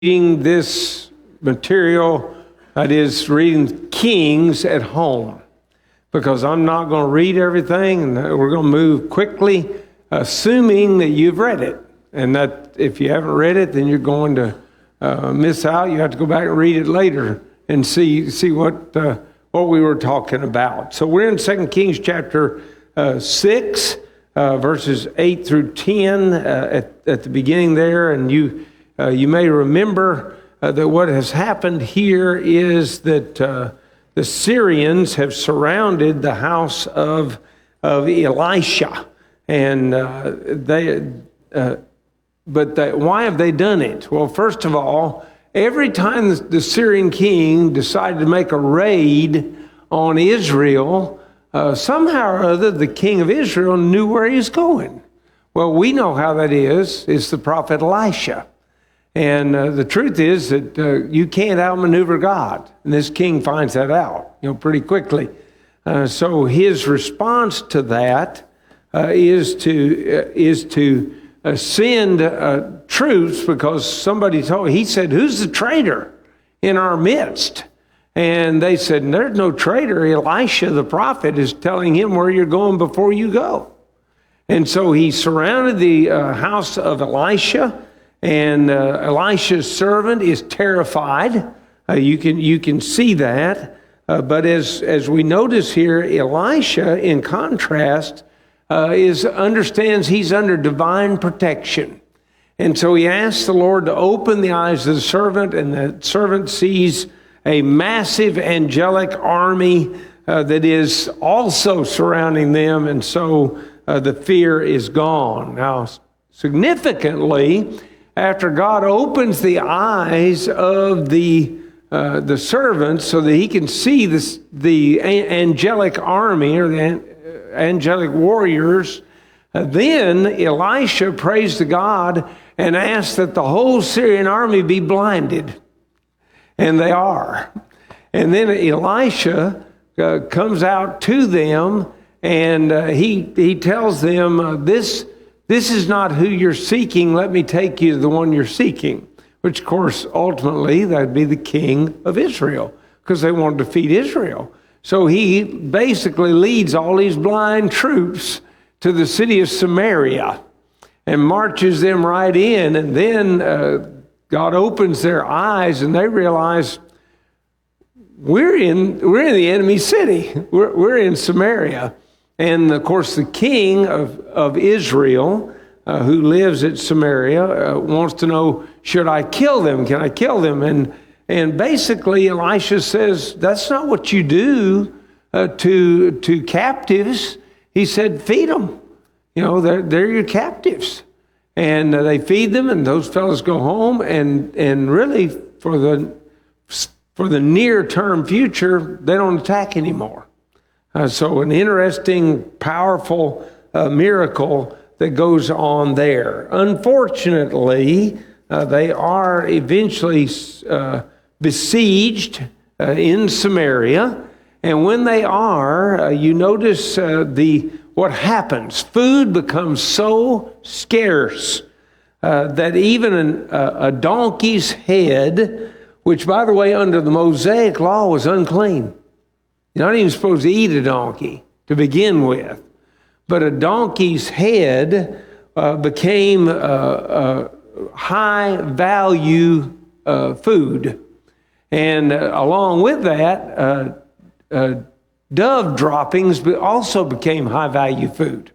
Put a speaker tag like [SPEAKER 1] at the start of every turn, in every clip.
[SPEAKER 1] reading this material, that is reading Kings at home, because I'm not going to read everything, and we're going to move quickly, assuming that you've read it. And that if you haven't read it, then you're going to miss out. You have to go back and read it later and see what we were talking about. So we're in 2 Kings chapter 6, verses 8 through 10 at the beginning there, and you may remember that what has happened here is that the Syrians have surrounded the house of Elisha, and why have they done it? Well, first of all, every time the Syrian king decided to make a raid on Israel, somehow or other the king of Israel knew where he was going. Well, we know how that is. It's the prophet Elisha. And the truth is that you can't outmaneuver God. And this king finds that out, pretty quickly. So his response to that is to send troops, because somebody he said, "Who's the traitor in our midst?" And they said, "There's no traitor. Elisha the prophet is telling him where you're going before you go." And so he surrounded the house of Elisha. And Elisha's servant is terrified. You can see that. But as we notice here, Elisha, in contrast, understands he's under divine protection. And so he asks the Lord to open the eyes of the servant, and the servant sees a massive angelic army that is also surrounding them. And so the fear is gone. Now, significantly, after God opens the eyes of the servant so that he can see the angelic army or the angelic warriors, then Elisha prays to God and asks that the whole Syrian army be blinded. And they are. And then Elisha comes out to them, and he tells them, this is not who you're seeking. Let me take you to the one you're seeking. Which, of course, ultimately, that'd be the king of Israel, because they want to defeat Israel. So he basically leads all these blind troops to the city of Samaria and marches them right in. And then God opens their eyes, and they realize, we're in the enemy city. We're in Samaria. And, of course, the king of Israel, who lives at Samaria, wants to know, should I kill them? Can I kill them? And basically, Elisha says, that's not what you do to captives. He said, feed them. They're your captives. And they feed them, and those fellows go home. And really, for the near-term future, they don't attack anymore. So an interesting, powerful miracle that goes on there. Unfortunately, they are eventually besieged in Samaria. And when they are, you notice what happens. Food becomes so scarce that even a donkey's head, which, by the way, under the Mosaic law was unclean. You're not even supposed to eat a donkey to begin with. But a donkey's head became high-value food. And along with that, dove droppings also became high-value food.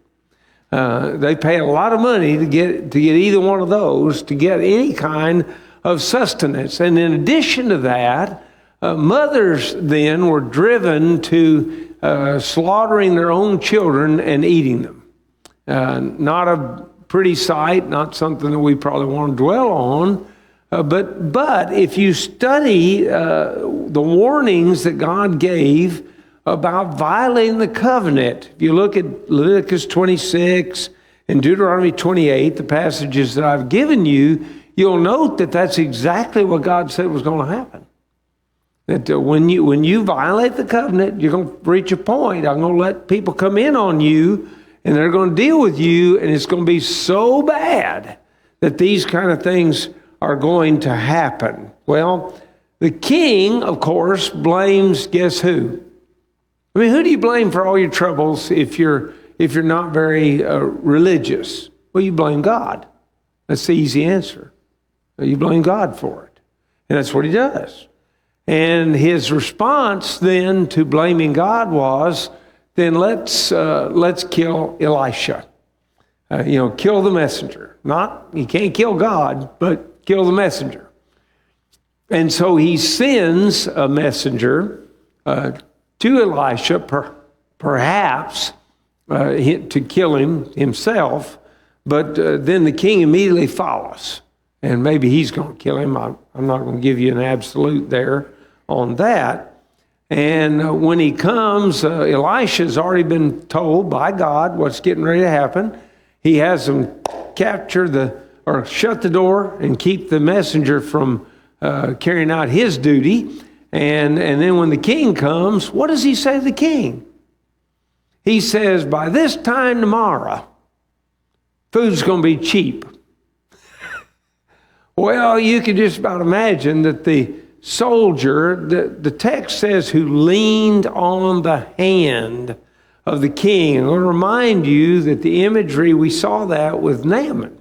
[SPEAKER 1] They paid a lot of money to get either one of those, to get any kind of sustenance. And in addition to that, mothers then were driven to slaughtering their own children and eating them. Not a pretty sight, not something that we probably want to dwell on. But if you study the warnings that God gave about violating the covenant, if you look at Leviticus 26 and Deuteronomy 28, the passages that I've given you, you'll note that that's exactly what God said was going to happen. That when you violate the covenant, you're going to reach a point. I'm going to let people come in on you, and they're going to deal with you, and it's going to be so bad that these kind of things are going to happen? Well, the king, of course, blames, guess who? I mean, who do you blame for all your troubles if you're not very religious? Well, you blame God. That's the easy answer. You blame God for it. And that's what he does. And his response then to blaming God was, then let's kill Elisha. Kill the messenger. You can't kill God, but kill the messenger. And so he sends a messenger to Elisha, perhaps to kill him himself, but then the king immediately follows. And maybe he's going to kill him. I'm not going to give you an absolute there on that. And when he comes, Elisha's already been told by God what's getting ready to happen. He has them shut the door and keep the messenger from carrying out his duty. And then when the king comes, what does he say to the king? He says, by this time tomorrow, food's going to be cheap. Well, you can just about imagine that the soldier, the text says, who leaned on the hand of the king. I'm going to remind you that the imagery, we saw that with Naaman.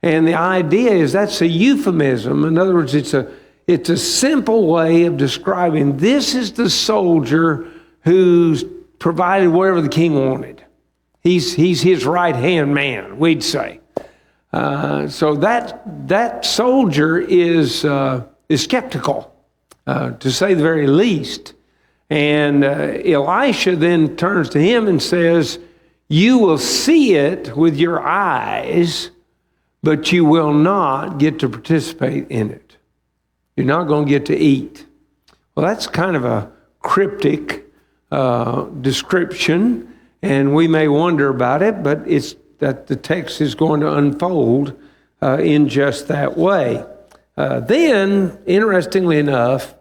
[SPEAKER 1] And the idea is that's a euphemism. In other words, it's a simple way of describing this is the soldier who's provided whatever the king wanted. He's his right-hand man, we'd say. So that soldier is skeptical, to say the very least. And Elisha then turns to him and says, you will see it with your eyes, but you will not get to participate in it. You're not going to get to eat. Well, that's kind of a cryptic description, and we may wonder about it, but it's that the text is going to unfold in just that way. Then, interestingly enough,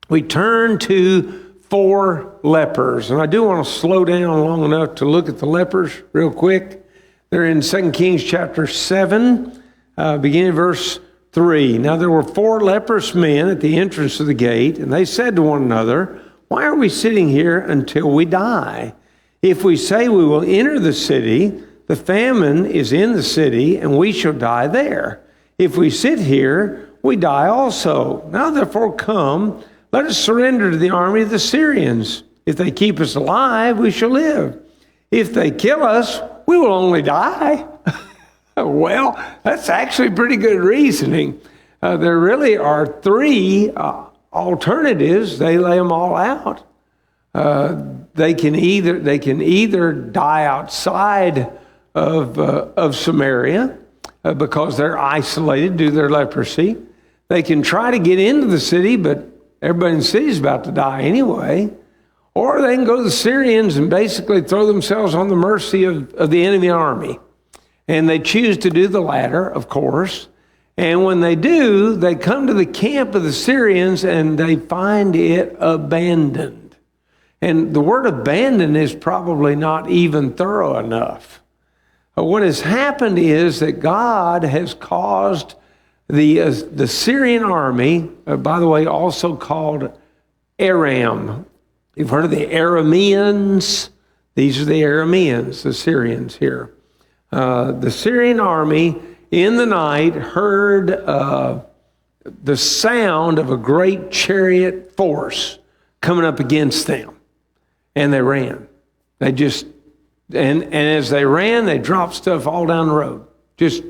[SPEAKER 1] we turn to 4 lepers. And I do want to slow down long enough to look at the lepers real quick. They're in 2 Kings chapter 7, beginning verse 3. Now there were 4 leprous men at the entrance of the gate, and they said to one another, why are we sitting here until we die? If we say we will enter the city, the famine is in the city, and we shall die there. If we sit here, we die also. Now therefore come, let us surrender to the army of the Syrians. If they keep us alive, we shall live. If they kill us, we will only die. Well, that's actually pretty good reasoning. There really are 3 alternatives. They lay them all out. They can either die outside of Samaria because they're isolated due to their leprosy. They can try to get into the city, but everybody in the city is about to die anyway. Or they can go to the Syrians and basically throw themselves on the mercy of the enemy army. And they choose to do the latter, of course. And when they do, they come to the camp of the Syrians and they find it abandoned. And the word abandoned is probably not even thorough enough. What has happened is that God has caused the Syrian army, by the way, also called Aram. You've heard of the Arameans? These are the Arameans, the Syrians here. The Syrian army in the night heard the sound of a great chariot force coming up against them. And they ran. They just, and as they ran, they dropped stuff all down the road. Just,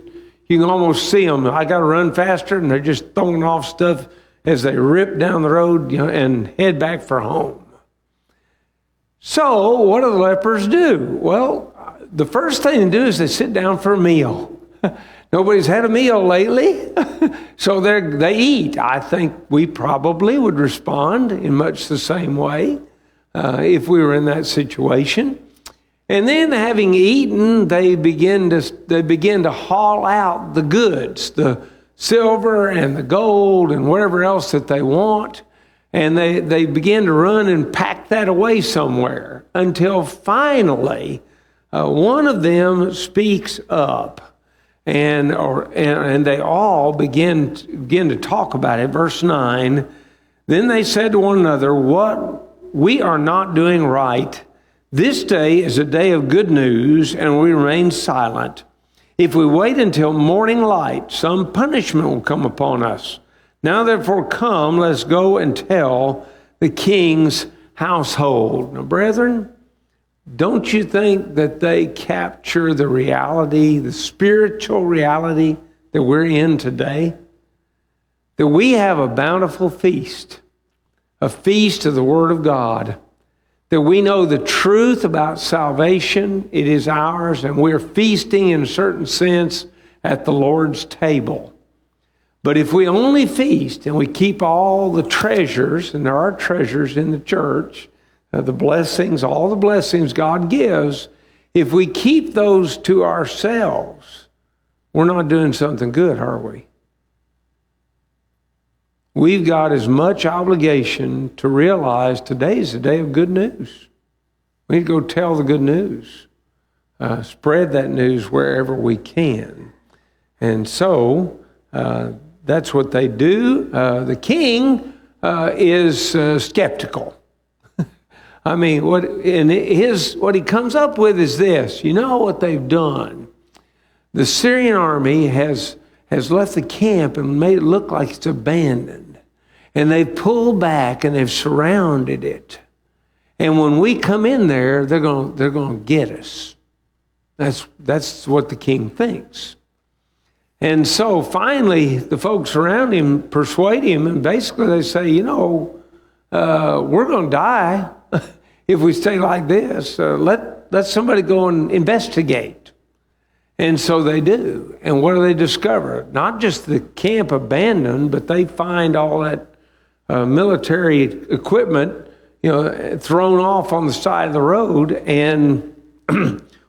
[SPEAKER 1] you can almost see them. I got to run faster, and they're just throwing off stuff as they rip down the road, and head back for home. So what do the lepers do? Well, the first thing they do is they sit down for a meal. Nobody's had a meal lately, so they eat. I think we probably would respond in much the same way if we were in that situation. And then, having eaten, they begin to haul out the goods, the silver and the gold and whatever else that they want, and they begin to run and pack that away somewhere until finally one of them speaks up. and they all begin to talk about it. Verse 9, then they said to one another, "What we are not doing right. This day is a day of good news, and we remain silent. If we wait until morning light, some punishment will come upon us. Now therefore come, let's go and tell the king's household." Now, brethren, don't you think that they capture the reality, the spiritual reality that we're in today? That we have a bountiful feast, a feast of the Word of God. That we know the truth about salvation, it is ours, and we're feasting in a certain sense at the Lord's table. But if we only feast and we keep all the treasures, and there are treasures in the church, the blessings, all the blessings God gives, if we keep those to ourselves, we're not doing something good, are we? We've got as much obligation to realize today's the day of good news. We need to go tell the good news. Spread that news wherever we can. And so, that's what they do. The king is skeptical. I mean, what he comes up with is this. You know what they've done? The Syrian army has left the camp and made it look like it's abandoned. And they've pulled back and they've surrounded it. And when we come in there, they're going to get us. That's what the king thinks. And so finally, the folks around him persuade him, and basically they say, we're going to die if we stay like this. Let somebody go and investigate. And so they do. And what do they discover? Not just the camp abandoned, but they find all that military equipment, thrown off on the side of the road. And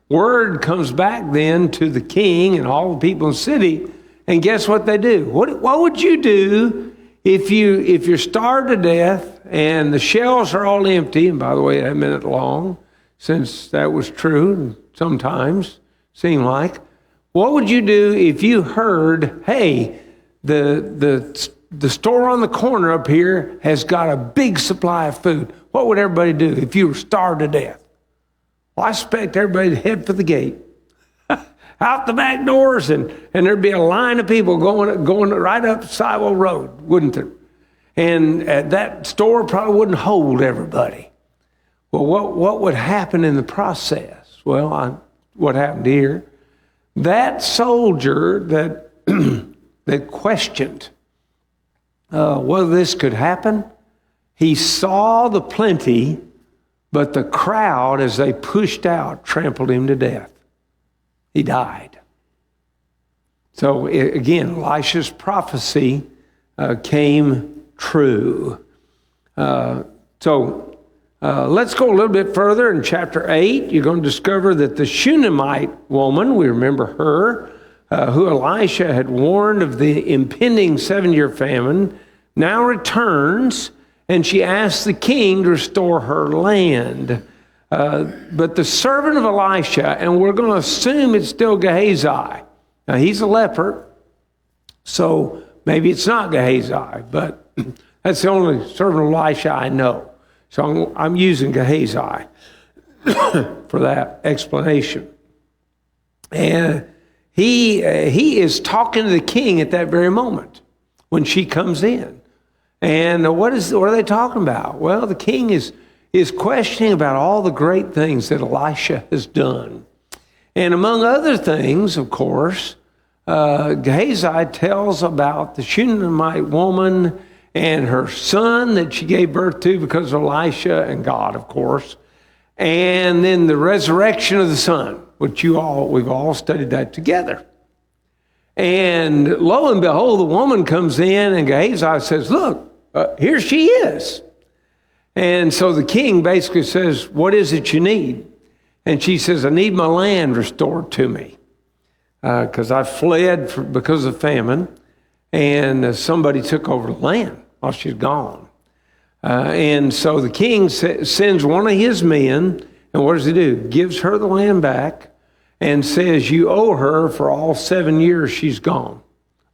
[SPEAKER 1] word comes back then to the king and all the people in the city. And guess what they do? What would you do if you're starved to death and the shells are all empty? And by the way, that minute long, since that was true sometimes, seemed like. What would you do if you heard, hey, the store on the corner up here has got a big supply of food? What would everybody do if you were starved to death? Well, I expect everybody to head for the gate, out the back doors, and there'd be a line of people going right up Sidewell Road, wouldn't there? And that store probably wouldn't hold everybody. Well, what would happen in the process? Well, what happened here? That soldier that questioned whether this could happen, he saw the plenty, but the crowd, as they pushed out, trampled him to death. He died. So again, Elisha's prophecy came true. Let's go a little bit further. In chapter 8, you're going to discover that the Shunammite woman, we remember her, who Elisha had warned of the impending 7-year famine, now returns, and she asks the king to restore her land. But the servant of Elisha, and we're going to assume it's still Gehazi. Now, he's a leper, so maybe it's not Gehazi, but that's the only servant of Elisha I know. So I'm using Gehazi for that explanation. And he is talking to the king at that very moment when she comes in. And what are they talking about? Well, the king is questioning about all the great things that Elisha has done. And among other things, of course, Gehazi tells about the Shunammite woman and her son that she gave birth to because of Elisha and God, of course. And then the resurrection of the son, which we've all studied that together. And lo and behold, the woman comes in and Gehazi says, look, here she is. And so the king basically says, what is it you need? And she says, I need my land restored to me because I fled because of famine, and somebody took over the land while she's gone. And so the king sends one of his men, and what does he do? Gives her the land back, and says you owe her for all 7 years she's gone.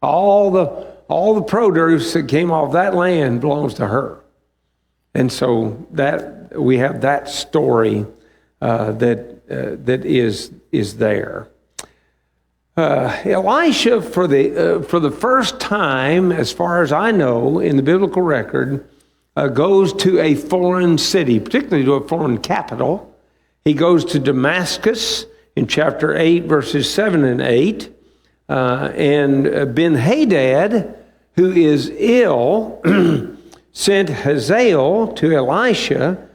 [SPEAKER 1] All the produce that came off that land belongs to her. And so that we have that story that is there. Elisha, for the first time, as far as I know, in the biblical record, goes to a foreign city, particularly to a foreign capital. He goes to Damascus in chapter 8, verses 7 and 8. And Ben-Hadad, who is ill, sent Hazael to Elisha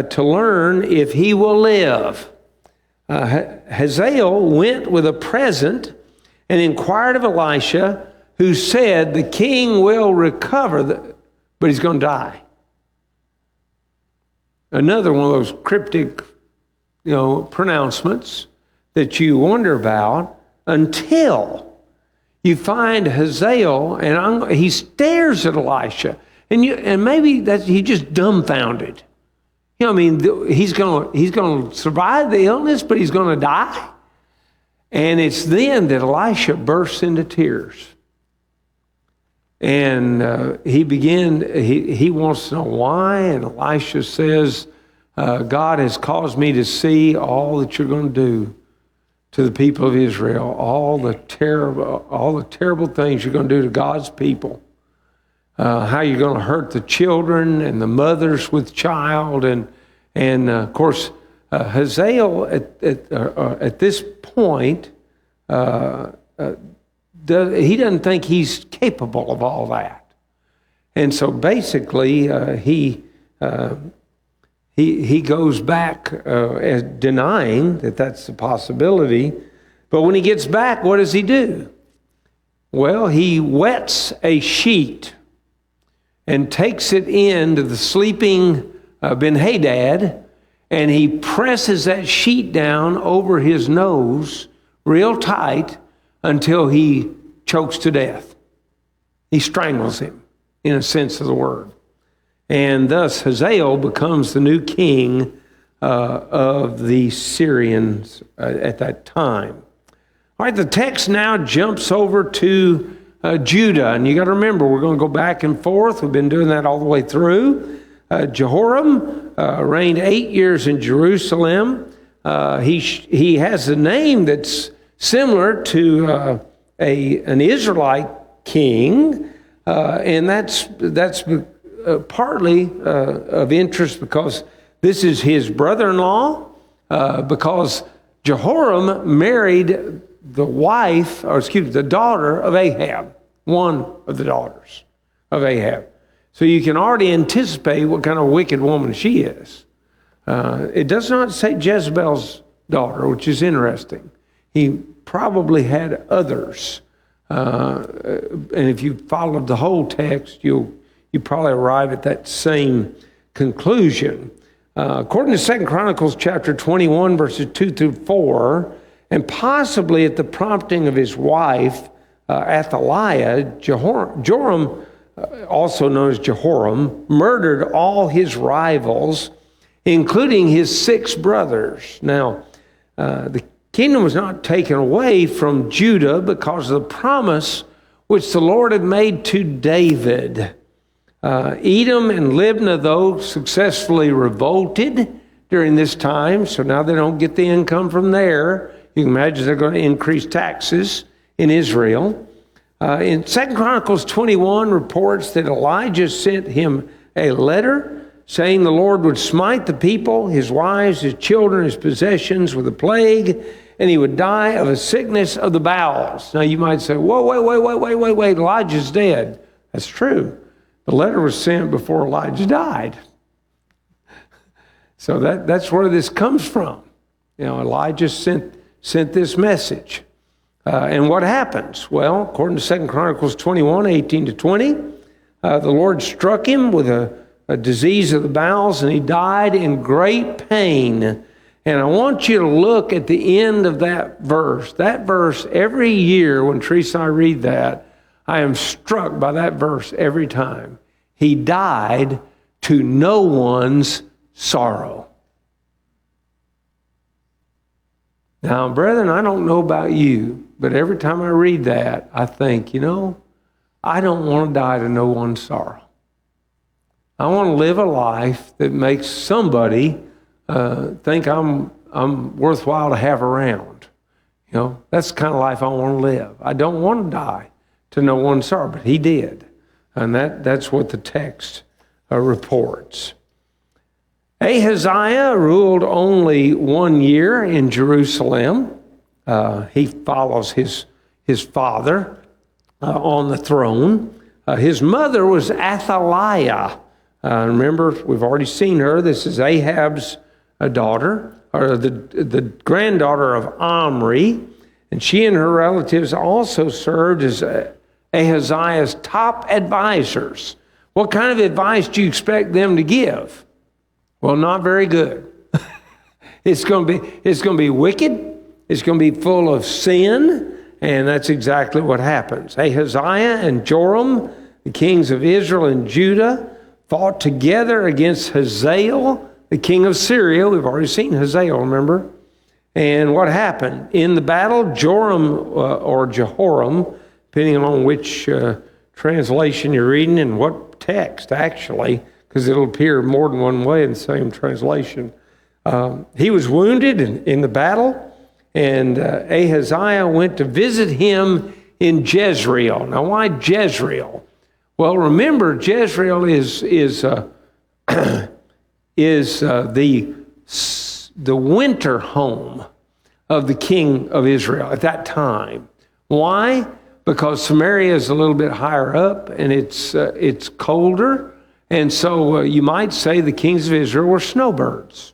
[SPEAKER 1] to learn if he will live. Hazael went with a present and inquired of Elisha, who said, the king will recover, but he's going to die. Another one of those cryptic, pronouncements that you wonder about until you find Hazael, and he stares at Elisha, and maybe that he just dumbfounded. He's going to survive the illness, but he's going to die. And it's then that Elisha bursts into tears. And he wants to know why. And Elisha says, God has caused me to see all that you're going to do to the people of Israel, all the terrible things you're going to do to God's people. How you're going to hurt the children and the mothers with child, and of course Hazael at this point he doesn't think he's capable of all that, and so basically he goes back as denying that that's a possibility. But when he gets back, what does he do? Well, he wets a sheet and takes it into the sleeping Ben-Hadad, and he presses that sheet down over his nose real tight until he chokes to death. He strangles him, in a sense of the word. And thus Hazael becomes the new king of the Syrians at that time. All right, the text now jumps over to Judah. And you got to remember, we're going to go back and forth. We've been doing that all the way through. Jehoram reigned 8 years in Jerusalem. He has a name that's similar to an Israelite king, and that's partly of interest because this is his brother-in-law, because Jehoram married the daughter of Ahab, one of the daughters of Ahab. So you can already anticipate what kind of wicked woman she is. It does not say Jezebel's daughter, which is interesting. He probably had others. And if you followed the whole text, you probably arrive at that same conclusion. According to 2 Chronicles chapter 21, verses 2 through 4, and possibly at the prompting of his wife, Athaliah, Joram, also known as Jehoram, murdered all his rivals, including his 6 brothers. Now, the kingdom was not taken away from Judah because of the promise which the Lord had made to David. Edom and Libnah, though, successfully revolted during this time, so now they don't get the income from there. You can imagine they're going to increase taxes in Israel. In 2 Chronicles 21 reports that Elijah sent him a letter saying the Lord would smite the people, his wives, his children, his possessions with a plague, and he would die of a sickness of the bowels. Now you might say, whoa, wait, Elijah's dead. That's true. The letter was sent before Elijah died. So that's where this comes from. Elijah sent this message. And what happens? Well, according to 2 Chronicles 21, 18 to 20, the Lord struck him with a disease of the bowels, and he died in great pain. And I want you to look at the end of that verse. That verse, every year when Teresa and I read that, I am struck by that verse every time. He died to no one's sorrow. Now, brethren, I don't know about you, but every time I read that, I think, I don't want to die to no one's sorrow. I want to live a life that makes somebody think I'm worthwhile to have around. That's the kind of life I want to live. I don't want to die to no one's sorrow, but he did. And that's what the text reports. Ahaziah ruled only 1 year in Jerusalem. He follows his father on the throne. His mother was Athaliah. Remember, we've already seen her. This is Ahab's daughter, or the granddaughter of Omri. And she and her relatives also served as Ahaziah's top advisors. What kind of advice do you expect them to give? Well, not very good. It's going to be wicked. It's going to be full of sin, and that's exactly what happens. Ahaziah and Joram, the kings of Israel and Judah, fought together against Hazael, the king of Syria. We've already seen Hazael, remember? And what happened? In the battle, Joram or Jehoram, depending on which translation you're reading and what text, actually, because it'll appear more than one way in the same translation. He was wounded in the battle, and Ahaziah went to visit him in Jezreel. Now, why Jezreel? Well, remember, Jezreel is the winter home of the king of Israel at that time. Why? Because Samaria is a little bit higher up, and it's colder. And so you might say the kings of Israel were snowbirds.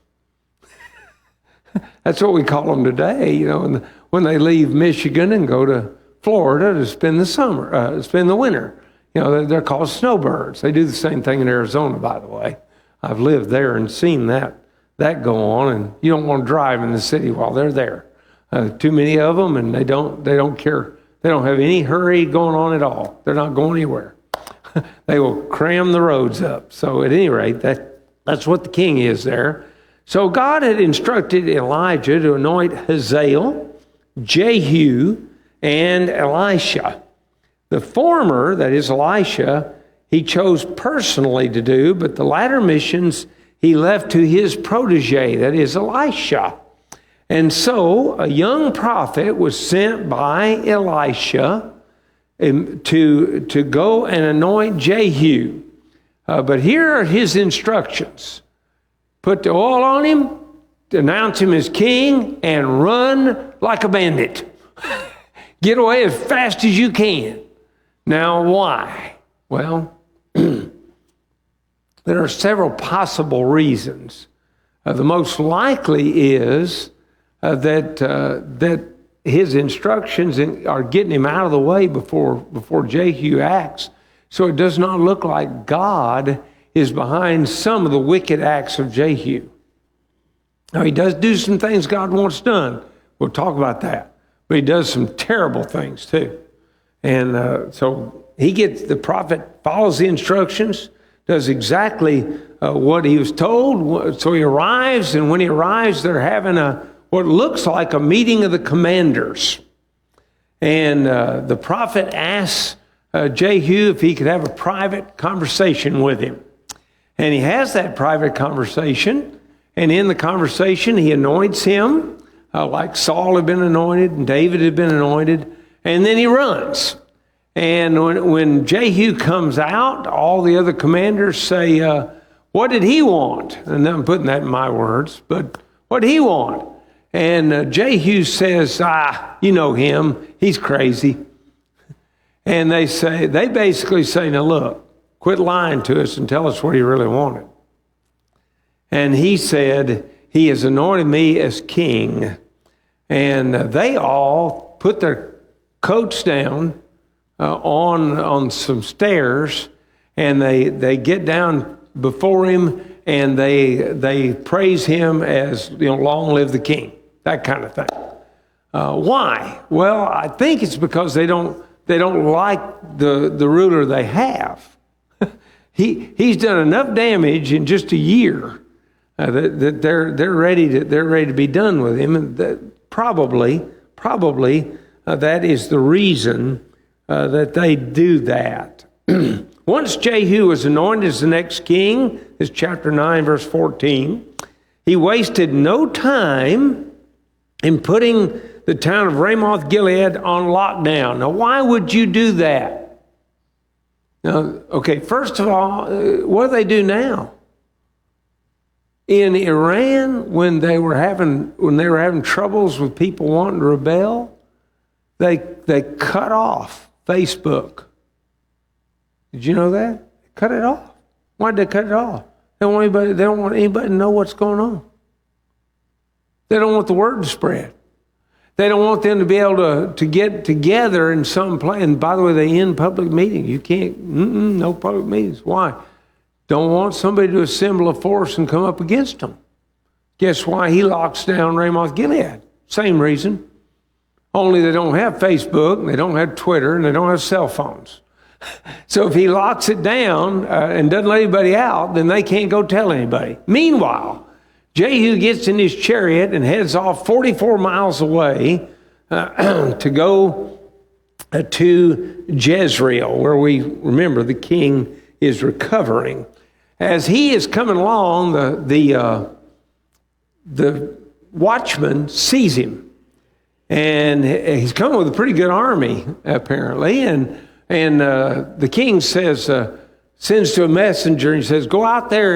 [SPEAKER 1] That's what we call them today, when they leave Michigan and go to Florida to spend the winter. They're called snowbirds. They do the same thing in Arizona, by the way. I've lived there and seen that go on, and you don't want to drive in the city while they're there. Too many of them, and they don't care. They don't have any hurry going on at all. They're not going anywhere. They will cram the roads up. So at any rate, that's what the king is there. So God had instructed Elijah to anoint Hazael, Jehu, and Elisha. The former, that is Elisha, he chose personally to do, but the latter missions he left to his protege, that is Elisha. And so a young prophet was sent by Elisha to go and anoint Jehu. But here are his instructions. Put the oil on him, announce him as king, and run like a bandit. Get away as fast as you can. Now, why? Well, there are several possible reasons. The most likely is that his instructions are getting him out of the way before Jehu acts, so it does not look like God is behind some of the wicked acts of Jehu. Now, he does do some things God wants done. We'll talk about that. But he does some terrible things too. And so the prophet follows the instructions, does exactly what he was told. So he arrives, and when he arrives, they're having what looks like a meeting of the commanders. And the prophet asks Jehu if he could have a private conversation with him. And he has that private conversation. And in the conversation, he anoints him like Saul had been anointed and David had been anointed. And then he runs. And when Jehu comes out, all the other commanders say, what did he want? And I'm putting that in my words, but what did he want? And Jehu says, you know him, he's crazy. And they basically say, now look, quit lying to us and tell us what he really wanted. And he said, he has anointed me as king. And they all put their coats down on some stairs, and they get down before him, and they praise him as, long live the king, that kind of thing. Why? Well, I think it's because they don't like the ruler they have. He's done enough damage in just a year that they're ready to be done with him, and that probably that is the reason that they do that. Once Jehu was anointed as the next king, is chapter 9, verse 14, he wasted no time in putting the town of Ramoth Gilead on lockdown. Now, why would you do that? Now, okay, first of all, what do they do now? In Iran, when they were having troubles with people wanting to rebel, they cut off Facebook. Did you know that? They cut it off. Why did they cut it off? They don't want anybody to know what's going on. They don't want the word to spread. They don't want them to be able to get together in some place. And by the way, they end public meetings. You can't, no public meetings. Why? Don't want somebody to assemble a force and come up against them. Guess why he locks down Ramoth Gilead? Same reason. Only they don't have Facebook, and they don't have Twitter, and they don't have cell phones. So if he locks it down and doesn't let anybody out, then they can't go tell anybody. Meanwhile, Jehu gets in his chariot and heads off 44 miles away to go to Jezreel, where we remember the king is recovering. As he is coming along, the watchman sees him, and he's coming with a pretty good army apparently, and the king sends to a messenger and says, "Go out there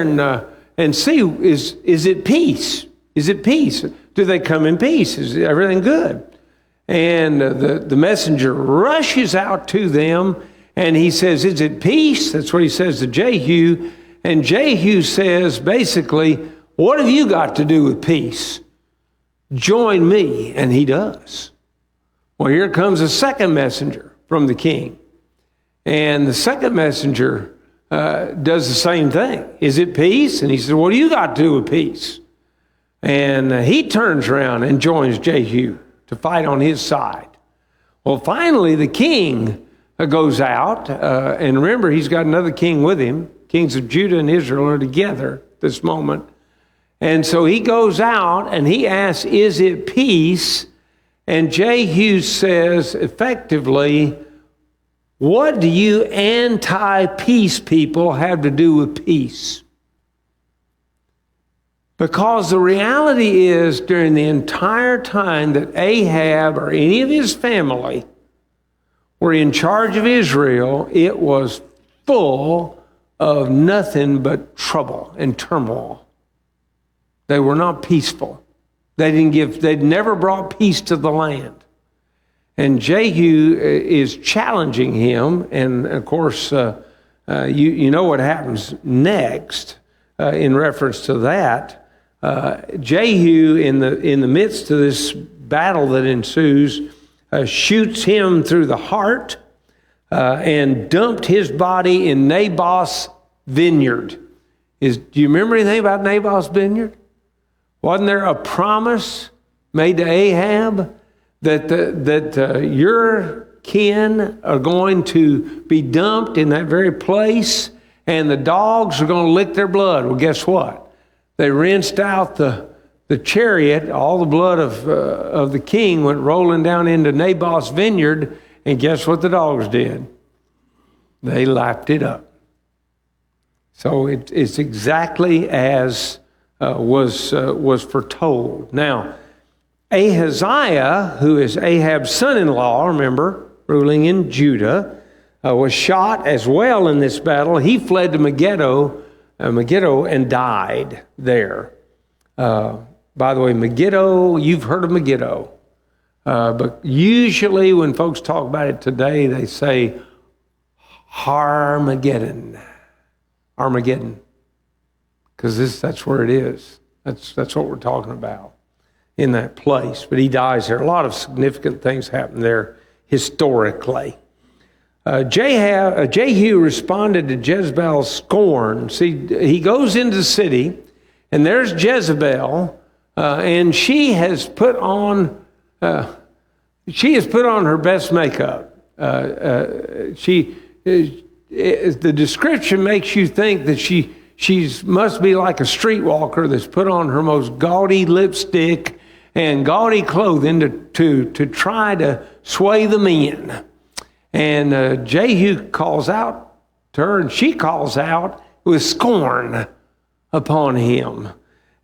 [SPEAKER 1] and see, is it peace? Is it peace? Do they come in peace? Is everything good?" And the messenger rushes out to them, and he says, "Is it peace?" That's what he says to Jehu. And Jehu says, basically, "What have you got to do with peace? Join me." And he does. Well, here comes a second messenger from the king. And the second messenger does the same thing. "Is it peace?" And he says, "What do you got to do with peace?" And he turns around and joins Jehu to fight on his side. Well, finally, the king goes out. And remember, he's got another king with him. Kings of Judah and Israel are together at this moment. And so he goes out and he asks, "Is it peace?" And Jehu says, effectively, "What do you anti-peace people have to do with peace?" Because the reality is, during the entire time that Ahab or any of his family were in charge of Israel, it was full of nothing but trouble and turmoil. They were not peaceful. They'd never brought peace to the land. And Jehu is challenging him, and of course, you know what happens next in reference to that. Jehu, in the midst of this battle that ensues, shoots him through the heart and dumped his body in Naboth's vineyard. Do you remember anything about Naboth's vineyard? Wasn't there a promise made to Ahab that your kin are going to be dumped in that very place, and the dogs are going to lick their blood? Well, guess what? They rinsed out the chariot. All the blood of the king went rolling down into Naboth's vineyard, and guess what the dogs did? They lapped it up. So it's exactly as was foretold. Now, Ahaziah, who is Ahab's son-in-law, remember, ruling in Judah, was shot as well in this battle. He fled to Megiddo and died there. By the way, Megiddo, you've heard of Megiddo. But usually when folks talk about it today, they say Armageddon. Because that's where it is. That's what we're talking about in that place. But he dies there. A lot of significant things happen there historically. Jehu responded to Jezebel's scorn. See, he goes into the city, and there's Jezebel, and she has put on her best makeup. The description makes you think that she She must be like a streetwalker that's put on her most gaudy lipstick and gaudy clothing to try to sway the men. And Jehu calls out to her, and she calls out with scorn upon him.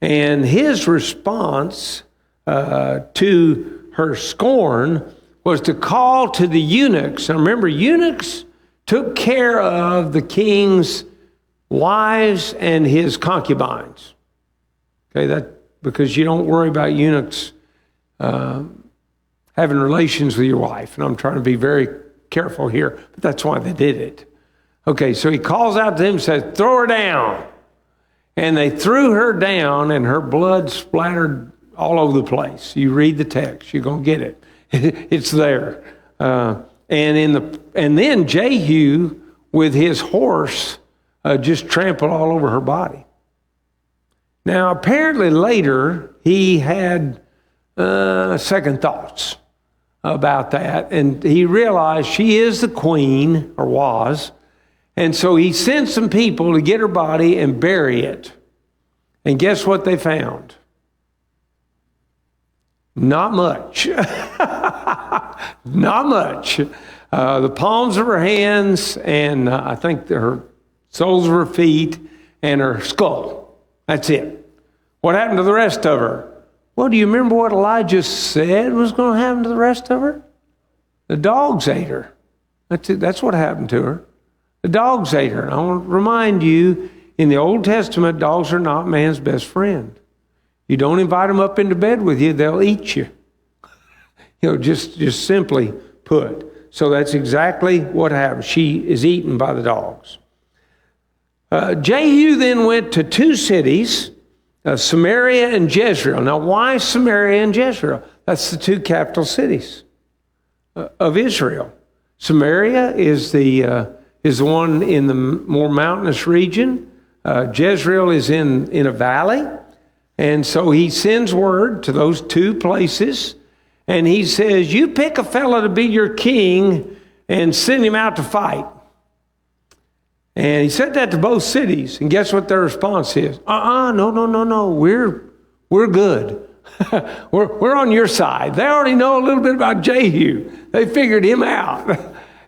[SPEAKER 1] And his response to her scorn was to call to the eunuchs. And remember, eunuchs took care of the king's wives and his concubines. Okay, that because you don't worry about eunuchs having relations with your wife. And I'm trying to be very careful here, but that's why they did it. Okay, so he calls out to them and says, throw her down. And they threw her down, and her blood splattered all over the place. You read the text, you're going to get it. It's there. And then Jehu, with his horse, just trampled all over her body. Now, apparently later, he had second thoughts about that, and he realized she is the queen, or was, and so he sent some people to get her body and bury it. And guess what they found? Not much. Not much. The palms of her hands, and I think her soles of her feet, and her skull. That's it. What happened to the rest of her? Well, do you remember what Elijah said was going to happen to the rest of her? The dogs ate her. That's it. That's what happened to her. The dogs ate her. And I want to remind you, in the Old Testament, dogs are not man's best friend. You don't invite them up into bed with you, they'll eat you. Just simply put. So that's exactly what happened. She is eaten by the dogs. Jehu then went to two cities, Samaria and Jezreel. Now, why Samaria and Jezreel? That's the two capital cities of Israel. Samaria is the one in the more mountainous region. Jezreel is in a valley. And so he sends word to those two places, and he says, you pick a fella to be your king and send him out to fight. And he said that to both cities, and guess what their response is? No, we're good. we're on your side. They already know a little bit about Jehu. They figured him out.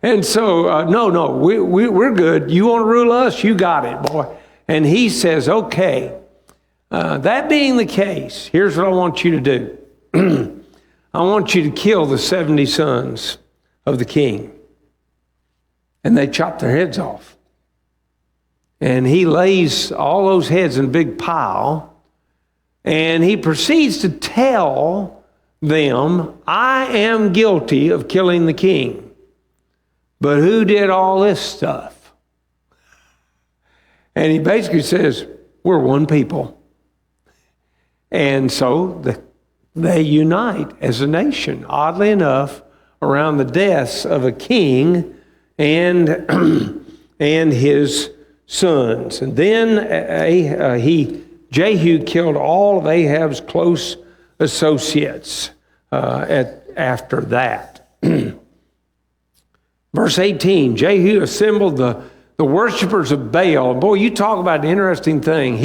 [SPEAKER 1] And so, no, we're good. You want to rule us? You got it, boy. And he says, okay. That being the case, here's what I want you to do. I want you to kill the 70 sons of the king. And they chop their heads off. And he lays all those heads in a big pile. And he proceeds to tell them, I am guilty of killing the king. But who did all this stuff? And he basically says, we're one people. And so they unite as a nation, oddly enough, around the deaths of a king and his sons. And then Jehu killed all of Ahab's close associates after that. Verse 18, Jehu assembled the worshipers of Baal. Boy, you talk about an interesting thing.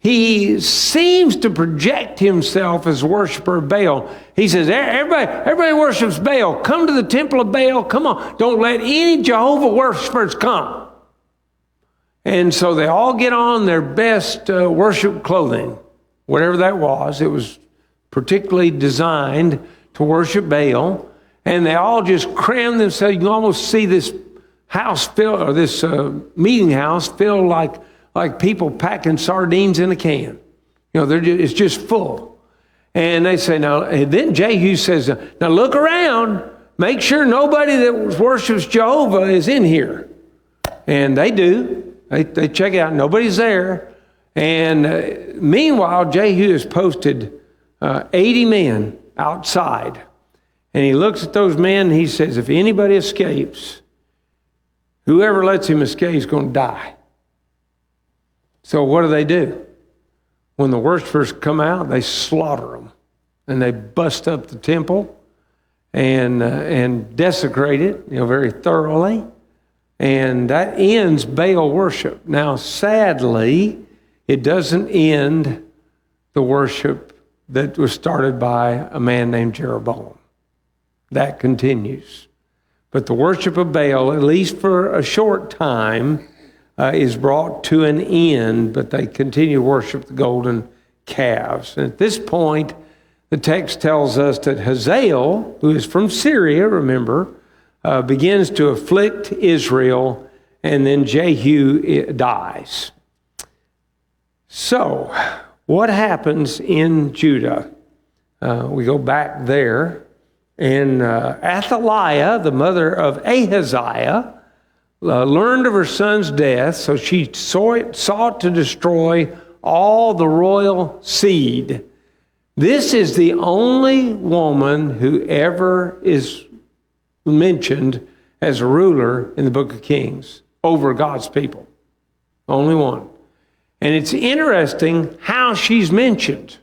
[SPEAKER 1] He seems to project himself as a worshiper of Baal. He says, everybody worships Baal. Come to the temple of Baal. Come on. Don't let any Jehovah worshipers come. And so they all get on their best worship clothing, whatever that was. It was particularly designed to worship Baal. And they all just cram themselves. You can almost see this house filled, or this meeting house filled like people packing sardines in a can. It's just full. And they say, now, and then Jehu says, now look around. Make sure nobody that worships Jehovah is in here. And they do. They check it out. Nobody's there. And meanwhile, Jehu has posted 80 men outside. And he looks at those men and he says, if anybody escapes, whoever lets him escape is going to die. So what do? When the worshipers come out, they slaughter them. And they bust up the temple and desecrate it, very thoroughly. And that ends Baal worship. Now, sadly, it doesn't end the worship that was started by a man named Jeroboam. That continues. But the worship of Baal, at least for a short time, is brought to an end, but they continue to worship the golden calves. And at this point, the text tells us that Hazael, who is from Syria, remember, begins to afflict Israel, and then Jehu dies. So, what happens in Judah? We go back there, and Athaliah, the mother of Ahaziah, learned of her son's death, so she sought to destroy all the royal seed. This is the only woman who ever is mentioned as a ruler in the book of Kings over God's people. Only one. And it's interesting how she's mentioned.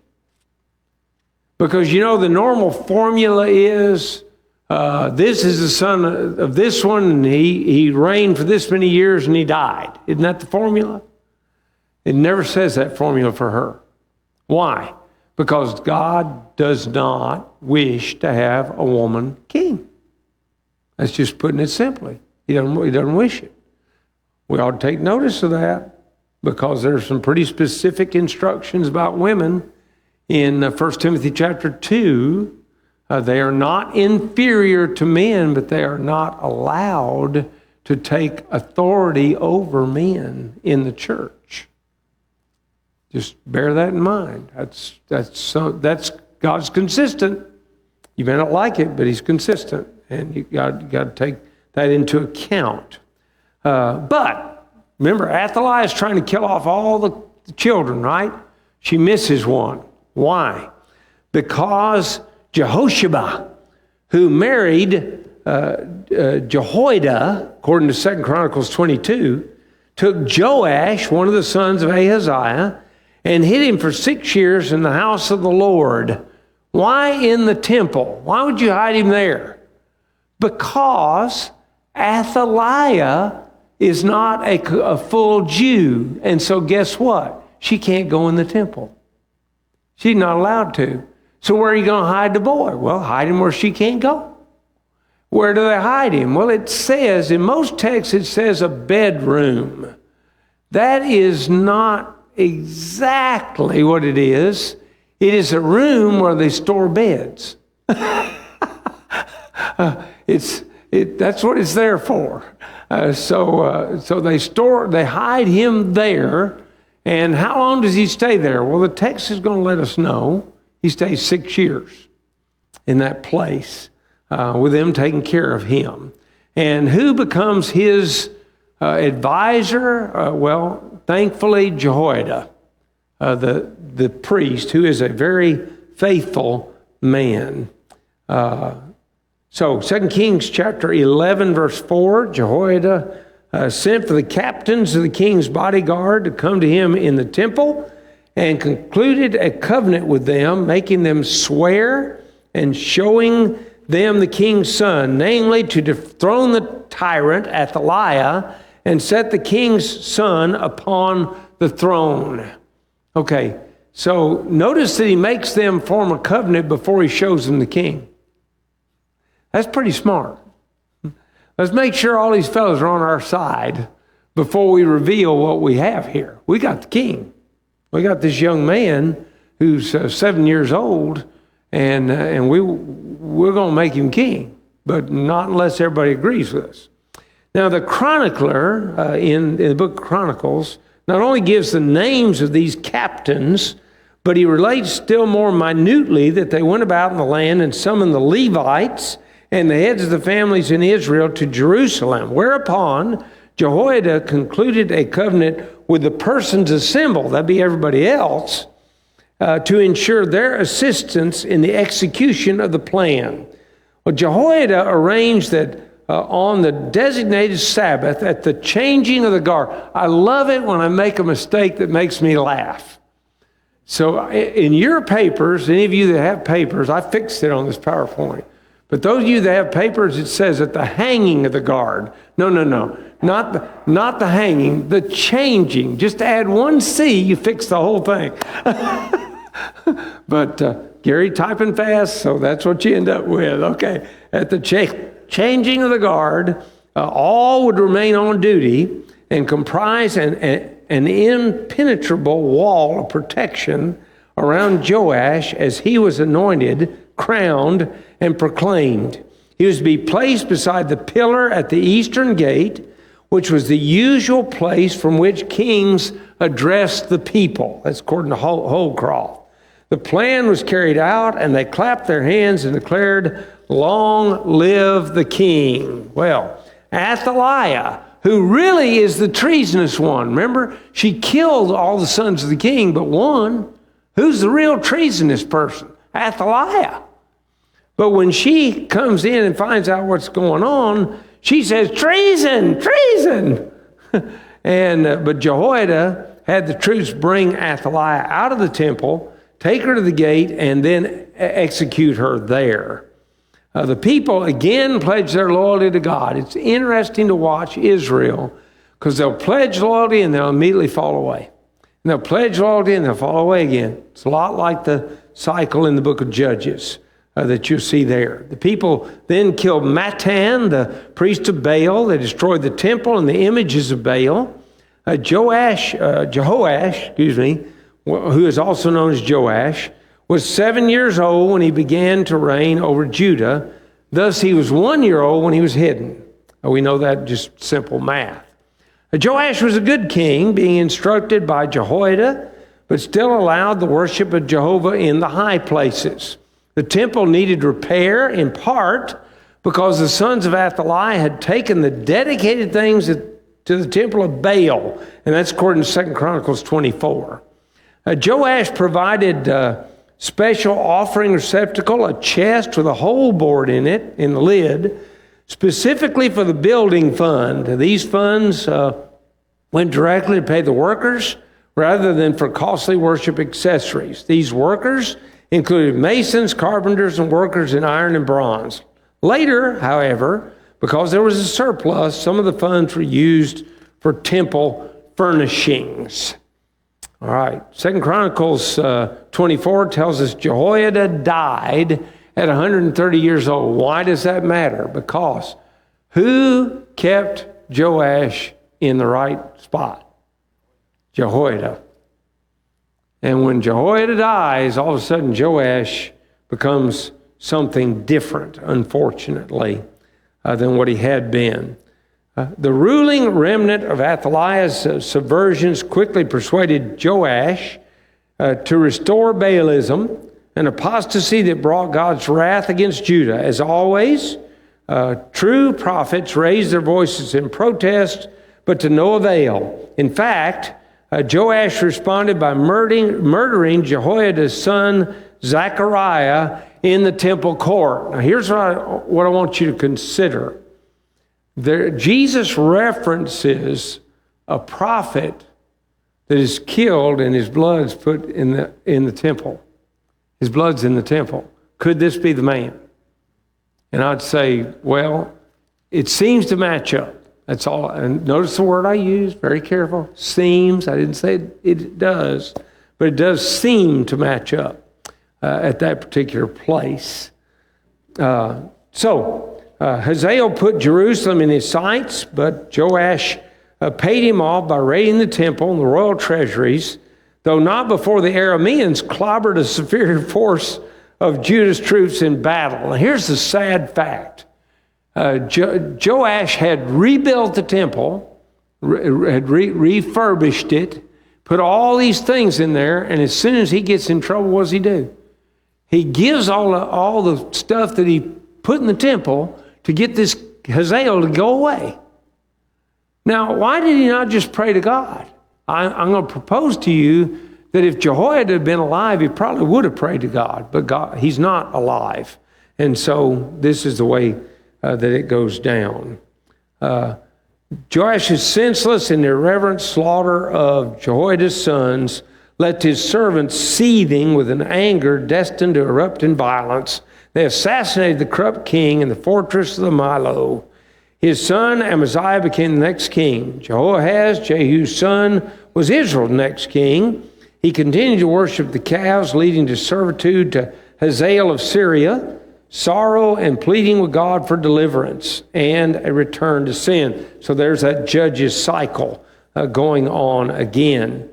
[SPEAKER 1] Because you know the normal formula is, this is the son of this one, and he reigned for this many years and he died. Isn't that the formula? It never says that formula for her. Why? Because God does not wish to have a woman king. That's just putting it simply. He doesn't wish it. We ought to take notice of that, because there's some pretty specific instructions about women in 1 Timothy chapter 2. They are not inferior to men, but they are not allowed to take authority over men in the church. Just bear that in mind. That's God's consistent. You may not like it, but He's consistent, and you got to take that into account. But remember, Athaliah is trying to kill off all the children, right? She misses one. Why? Because Jehoshaphat, who married Jehoiada, according to 2 Chronicles 22, took Joash, one of the sons of Ahaziah, and hid him for 6 years in the house of the Lord. Why in the temple? Why would you hide him there? Because Athaliah is not a full Jew. And so guess what? She can't go in the temple. She's not allowed to. So where are you going to hide the boy? Well, hide him where she can't go. Where do they hide him? Well, it says, in most texts, it says a bedroom. That is not exactly what it is. It is a room where they store beds. That's what it's there for. So they hide him there. And how long does he stay there? Well, the text is going to let us know. He stays 6 years in that place with them taking care of him. And who becomes his advisor? Well, thankfully, Jehoiada, the priest, who is a very faithful man. So 2 Kings chapter 11, verse 4, Jehoiada sent for the captains of the king's bodyguard to come to him in the temple, and concluded a covenant with them, making them swear and showing them the king's son, namely to dethrone the tyrant Athaliah and set the king's son upon the throne. Okay, so notice that he makes them form a covenant before he shows them the king. That's pretty smart. Let's make sure all these fellows are on our side before we reveal what we have here. We got the king. We got this young man who's 7 years old, and we're going to make him king, but not unless everybody agrees with us. Now, the chronicler in the book of Chronicles not only gives the names of these captains, but he relates still more minutely that they went about in the land and summoned the Levites and the heads of the families in Israel to Jerusalem, whereupon Jehoiada concluded a covenant with the persons assembled, that'd be everybody else, to ensure their assistance in the execution of the plan. Well, Jehoiada arranged that on the designated Sabbath at the changing of the guard. I love it when I make a mistake that makes me laugh. So in your papers, any of you that have papers, I fixed it on this PowerPoint. But those of you that have papers, it says at the hanging of the guard. No. Not the hanging, the changing. Just add one C, you fix the whole thing. But Gary typing fast, so that's what you end up with. Okay, at the changing of the guard, all would remain on duty and comprise an impenetrable wall of protection around Joash as he was anointed, crowned, and proclaimed. He was to be placed beside the pillar at the eastern gate, which was the usual place from which kings addressed the people. That's according to Holcroft. The plan was carried out, and they clapped their hands and declared, "Long live the king." Well, Athaliah, who really is the treasonous one. Remember, she killed all the sons of the king but one. Who's the real treasonous person? Athaliah. But when she comes in and finds out what's going on, she says, "Treason, treason." But Jehoiada had the troops bring Athaliah out of the temple, take her to the gate, and then execute her there. The people again pledge their loyalty to God. It's interesting to watch Israel because they'll pledge loyalty and they'll immediately fall away. And they'll pledge loyalty and they'll fall away again. It's a lot like the cycle in the book of Judges that you see there. The people then killed Mattan, the priest of Baal. They destroyed the temple and the images of Baal. Jehoash, who is also known as Joash, was 7 years old when he began to reign over Judah. Thus he was 1 year old when he was hidden. We know that just simple math. Joash was a good king, being instructed by Jehoiada, but still allowed the worship of Jehovah in the high places. The temple needed repair in part because the sons of Athaliah had taken the dedicated things to the temple of Baal, and that's according to 2 Chronicles 24. Joash provided special offering receptacle, a chest with a hole bored in it, in the lid, specifically for the building fund. These funds went directly to pay the workers rather than for costly worship accessories. These workers included masons, carpenters, and workers in iron and bronze. Later, however, because there was a surplus, some of the funds were used for temple furnishings. All right, 2 Chronicles 24 tells us Jehoiada died at 130 years old. Why does that matter? Because who kept Joash in the right spot? Jehoiada. And when Jehoiada dies, all of a sudden Joash becomes something different, unfortunately, than what he had been. The ruling remnant of Athaliah's subversions quickly persuaded Joash to restore Baalism, an apostasy that brought God's wrath against Judah. As always, true prophets raised their voices in protest, but to no avail. In fact, Joash responded by murdering Jehoiada's son Zechariah in the temple court. Now here's what I want you to consider. Jesus references a prophet that is killed and his blood's put in the temple. His blood's in the temple. Could this be the man? And I'd say, well, it seems to match up. That's all. And notice the word I used, very careful. Seems. I didn't say it does, but it does seem to match up at that particular place. Hazael put Jerusalem in his sights, but Joash paid him off by raiding the temple and the royal treasuries, though not before the Arameans clobbered a superior force of Judah's troops in battle. Now, here's the sad fact. Joash had rebuilt the temple, had refurbished it, put all these things in there, and as soon as he gets in trouble, what does he do? He gives all the stuff that he put in the temple to get this Hazael to go away. Now, why did he not just pray to God? I'm going to propose to you that if Jehoiada had been alive, he probably would have prayed to God, but God, he's not alive. And so this is the way that it goes down. Joash's senseless and irreverent slaughter of Jehoiada's sons left his servants seething with an anger destined to erupt in violence. They assassinated the corrupt king in the fortress of the Milo. His son Amaziah became the next king. Jehoahaz, Jehu's son, was Israel's next king. He continued to worship the calves, leading to servitude to Hazael of Syria, sorrow and pleading with God for deliverance, and a return to sin. So there's that judges cycle going on again.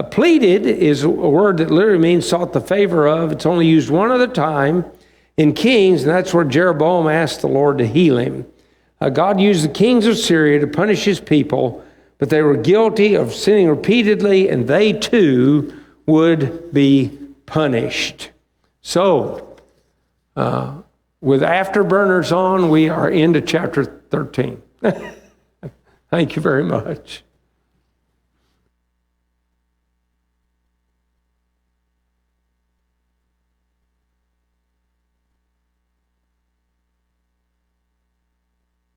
[SPEAKER 1] Pleaded is a word that literally means sought the favor of. It's only used one other time in Kings, and that's where Jeroboam asked the Lord to heal him. God used the kings of Syria to punish his people, but they were guilty of sinning repeatedly, and they too would be punished. So, with afterburners on, we are into chapter 13. Thank you very much.